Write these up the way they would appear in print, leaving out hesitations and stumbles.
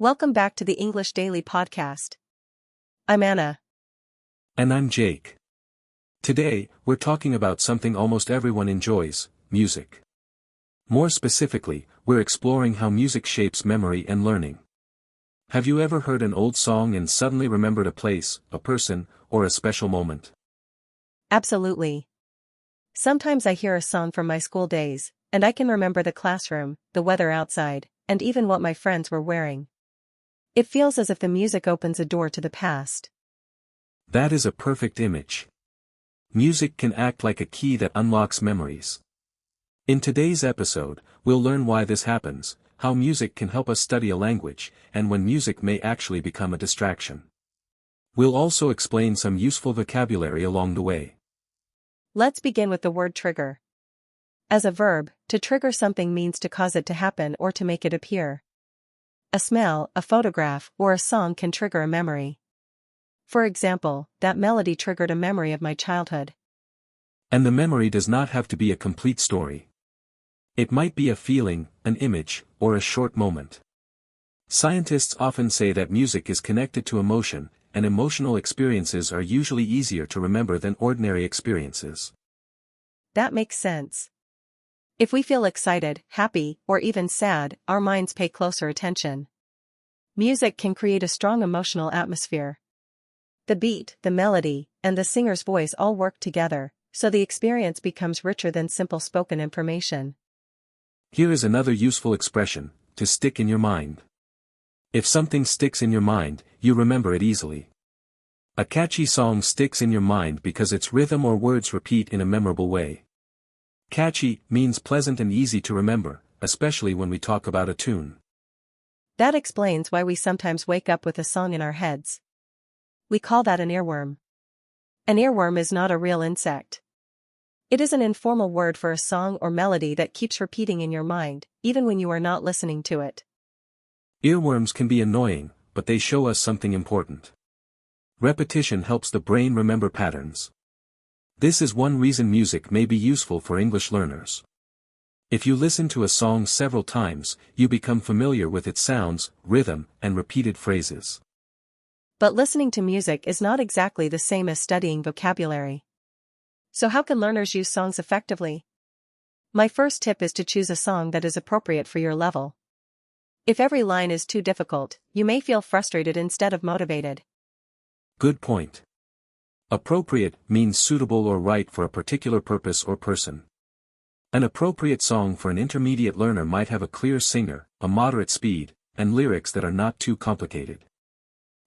Welcome back to the English Daily Podcast. I'm Anna. And I'm Jake. Today, we're talking about something almost everyone enjoys, music. More specifically, we're exploring how music shapes memory and learning. Have you ever heard an old song and suddenly remembered a place, a person, or a special moment? Absolutely. Sometimes I hear a song from my school days, and I can remember the classroom, the weather outside, and even what my friends were wearing. It feels as if the music opens a door to the past. That is a perfect image. Music can act like a key that unlocks memories. In today's episode, we'll learn why this happens, how music can help us study a language, and when music may actually become a distraction. We'll also explain some useful vocabulary along the way. Let's begin with the word trigger. As a verb, to trigger something means to cause it to happen or to make it appear. A smell, a photograph, or a song can trigger a memory. For example, that melody triggered a memory of my childhood. And the memory does not have to be a complete story. It might be a feeling, an image, or a short moment. Scientists often say that music is connected to emotion, and emotional experiences are usually easier to remember than ordinary experiences. That makes sense. If we feel excited, happy, or even sad, our minds pay closer attention. Music can create a strong emotional atmosphere. The beat, the melody, and the singer's voice all work together, so the experience becomes richer than simple spoken information. Here is another useful expression, to stick in your mind. If something sticks in your mind, you remember it easily. A catchy song sticks in your mind because its rhythm or words repeat in a memorable way. Catchy means pleasant and easy to remember, especially when we talk about a tune. That explains why we sometimes wake up with a song in our heads. We call that an earworm. An earworm is not a real insect. It is an informal word for a song or melody that keeps repeating in your mind, even when you are not listening to it. Earworms can be annoying, but they show us something important. Repetition helps the brain remember patterns. This is one reason music may be useful for English learners. If you listen to a song several times, you become familiar with its sounds, rhythm, and repeated phrases. But listening to music is not exactly the same as studying vocabulary. So how can learners use songs effectively? My first tip is to choose a song that is appropriate for your level. If every line is too difficult, you may feel frustrated instead of motivated. Good point. Appropriate means suitable or right for a particular purpose or person. An appropriate song for an intermediate learner might have a clear singer, a moderate speed, and lyrics that are not too complicated.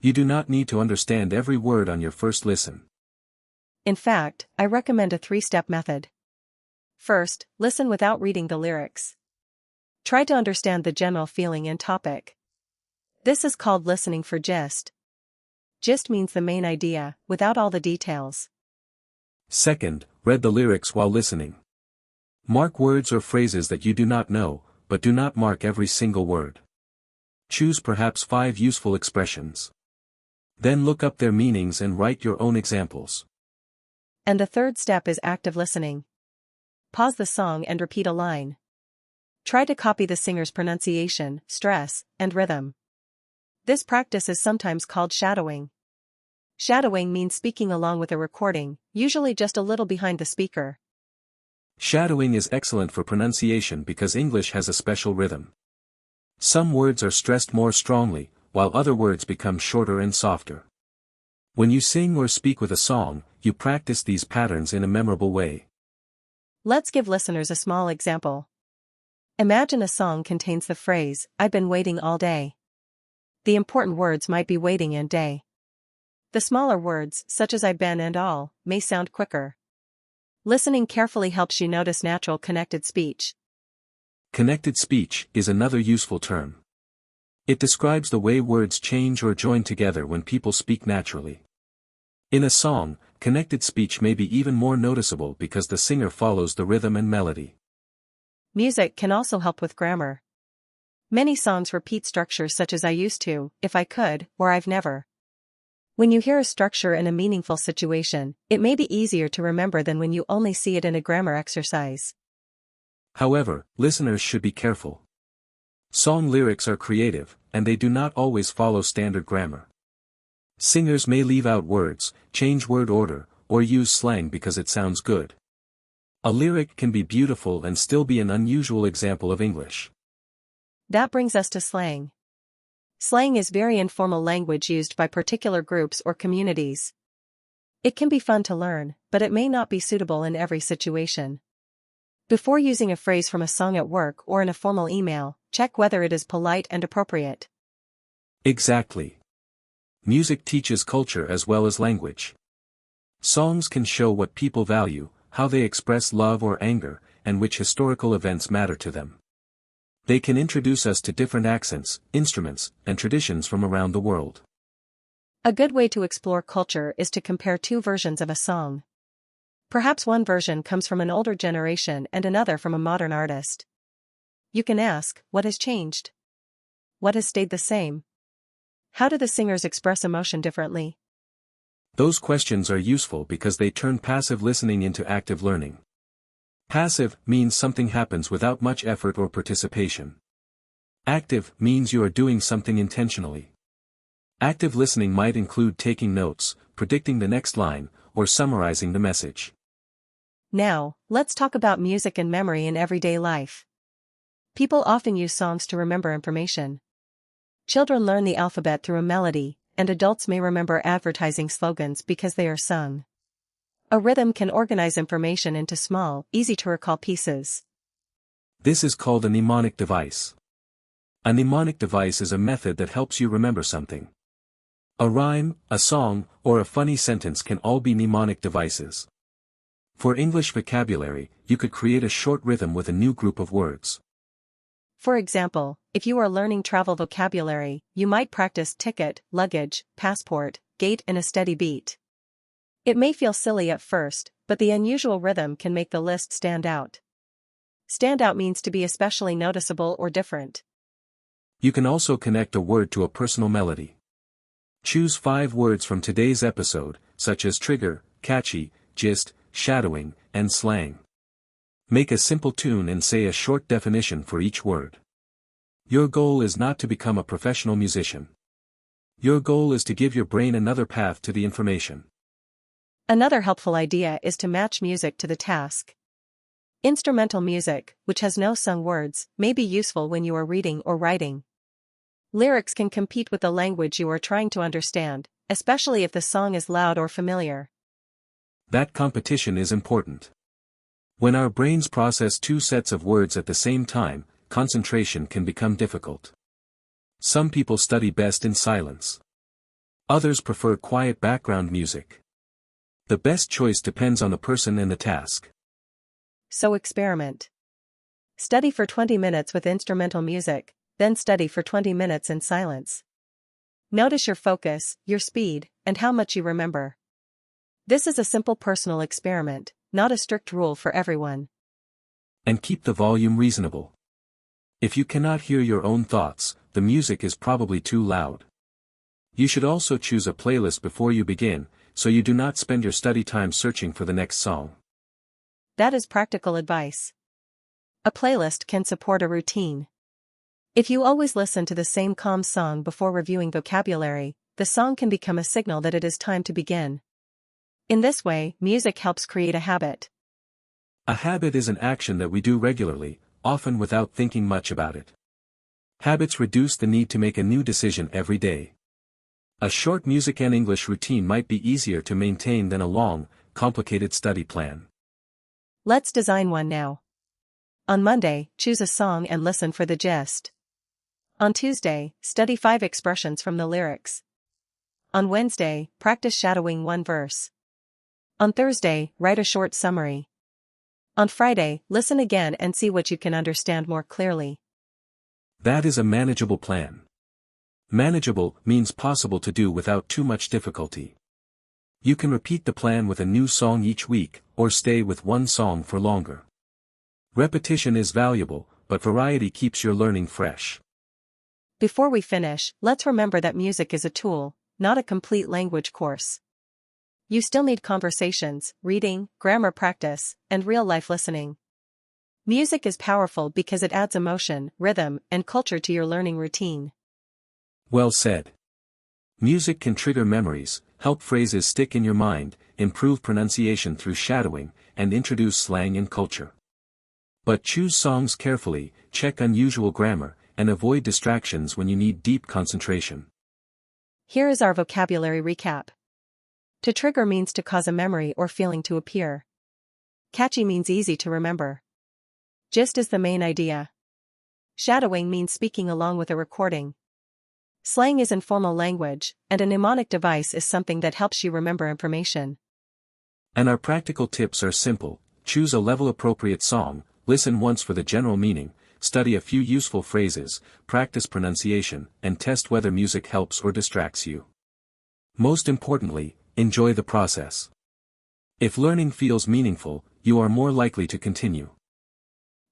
You do not need to understand every word on your first listen. In fact, I recommend a 3-step method. First, listen without reading the lyrics. Try to understand the general feeling and topic. This is called listening for gist. Gist means the main idea, without all the details. Second, read the lyrics while listening. Mark words or phrases that you do not know, but do not mark every single word. Choose perhaps 5 useful expressions. Then look up their meanings and write your own examples. And the third step is active listening. Pause the song and repeat a line. Try to copy the singer's pronunciation, stress, and rhythm. This practice is sometimes called shadowing. Shadowing means speaking along with a recording, usually just a little behind the speaker. Shadowing is excellent for pronunciation because English has a special rhythm. Some words are stressed more strongly, while other words become shorter and softer. When you sing or speak with a song, you practice these patterns in a memorable way. Let's give listeners a small example. Imagine a song contains the phrase, "I've been waiting all day." The important words might be waiting and day. The smaller words, such as I've been and all, may sound quicker. Listening carefully helps you notice natural connected speech. Connected speech is another useful term. It describes the way words change or join together when people speak naturally. In a song, connected speech may be even more noticeable because the singer follows the rhythm and melody. Music can also help with grammar. Many songs repeat structures such as "I used to," "if I could," or "I've never." When you hear a structure in a meaningful situation, it may be easier to remember than when you only see it in a grammar exercise. However, listeners should be careful. Song lyrics are creative, and they do not always follow standard grammar. Singers may leave out words, change word order, or use slang because it sounds good. A lyric can be beautiful and still be an unusual example of English. That brings us to slang. Slang is very informal language used by particular groups or communities. It can be fun to learn, but it may not be suitable in every situation. Before using a phrase from a song at work or in a formal email, check whether it is polite and appropriate. Exactly. Music teaches culture as well as language. Songs can show what people value, how they express love or anger, and which historical events matter to them. They can introduce us to different accents, instruments, and traditions from around the world. A good way to explore culture is to compare two versions of a song. Perhaps one version comes from an older generation and another from a modern artist. You can ask, what has changed? What has stayed the same? How do the singers express emotion differently? Those questions are useful because they turn passive listening into active learning. Passive means something happens without much effort or participation. Active means you are doing something intentionally. Active listening might include taking notes, predicting the next line, or summarizing the message. Now, let's talk about music and memory in everyday life. People often use songs to remember information. Children learn the alphabet through a melody, and adults may remember advertising slogans because they are sung. A rhythm can organize information into small, easy-to-recall pieces. This is called a mnemonic device. A mnemonic device is a method that helps you remember something. A rhyme, a song, or a funny sentence can all be mnemonic devices. For English vocabulary, you could create a short rhythm with a new group of words. For example, if you are learning travel vocabulary, you might practice ticket, luggage, passport, gate in a steady beat. It may feel silly at first, but the unusual rhythm can make the list stand out. Stand out means to be especially noticeable or different. You can also connect a word to a personal melody. Choose 5 words from today's episode, such as trigger, catchy, gist, shadowing, and slang. Make a simple tune and say a short definition for each word. Your goal is not to become a professional musician. Your goal is to give your brain another path to the information. Another helpful idea is to match music to the task. Instrumental music, which has no sung words, may be useful when you are reading or writing. Lyrics can compete with the language you are trying to understand, especially if the song is loud or familiar. That competition is important. When our brains process 2 sets of words at the same time, concentration can become difficult. Some people study best in silence. Others prefer quiet background music. The best choice depends on the person and the task. So experiment. Study for 20 minutes with instrumental music, then study for 20 minutes in silence. Notice your focus, your speed, and how much you remember. This is a simple personal experiment, not a strict rule for everyone. And keep the volume reasonable. If you cannot hear your own thoughts, the music is probably too loud. You should also choose a playlist before you begin, so you do not spend your study time searching for the next song. That is practical advice. A playlist can support a routine. If you always listen to the same calm song before reviewing vocabulary, the song can become a signal that it is time to begin. In this way, music helps create a habit. A habit is an action that we do regularly, often without thinking much about it. Habits reduce the need to make a new decision every day. A short music and English routine might be easier to maintain than a long, complicated study plan. Let's design one now. On Monday, choose a song and listen for the gist. On Tuesday, study 5 expressions from the lyrics. On Wednesday, practice shadowing 1 verse. On Thursday, write a short summary. On Friday, listen again and see what you can understand more clearly. That is a manageable plan. Manageable means possible to do without too much difficulty. You can repeat the plan with a new song each week, or stay with one song for longer. Repetition is valuable, but variety keeps your learning fresh. Before we finish, let's remember that music is a tool, not a complete language course. You still need conversations, reading, grammar practice, and real-life listening. Music is powerful because it adds emotion, rhythm, and culture to your learning routine. Well said. Music can trigger memories, help phrases stick in your mind, improve pronunciation through shadowing, and introduce slang and culture. But choose songs carefully, check unusual grammar, and avoid distractions when you need deep concentration. Here is our vocabulary recap. To trigger means to cause a memory or feeling to appear. Catchy means easy to remember. Gist is the main idea. Shadowing means speaking along with a recording. Slang is informal language, and a mnemonic device is something that helps you remember information. And our practical tips are simple: choose a level-appropriate song, listen once for the general meaning, study a few useful phrases, practice pronunciation, and test whether music helps or distracts you. Most importantly, enjoy the process. If learning feels meaningful, you are more likely to continue.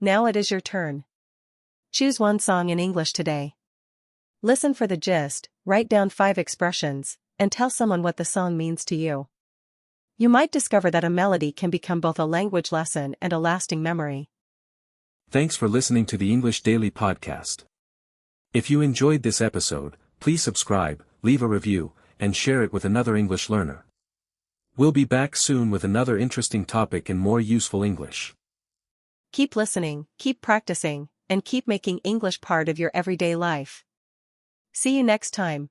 Now it is your turn. Choose one song in English today. Listen for the gist, write down 5 expressions, and tell someone what the song means to you. You might discover that a melody can become both a language lesson and a lasting memory. Thanks for listening to the English Daily Podcast. If you enjoyed this episode, please subscribe, leave a review, and share it with another English learner. We'll be back soon with another interesting topic and more useful English. Keep listening, keep practicing, and keep making English part of your everyday life. See you next time.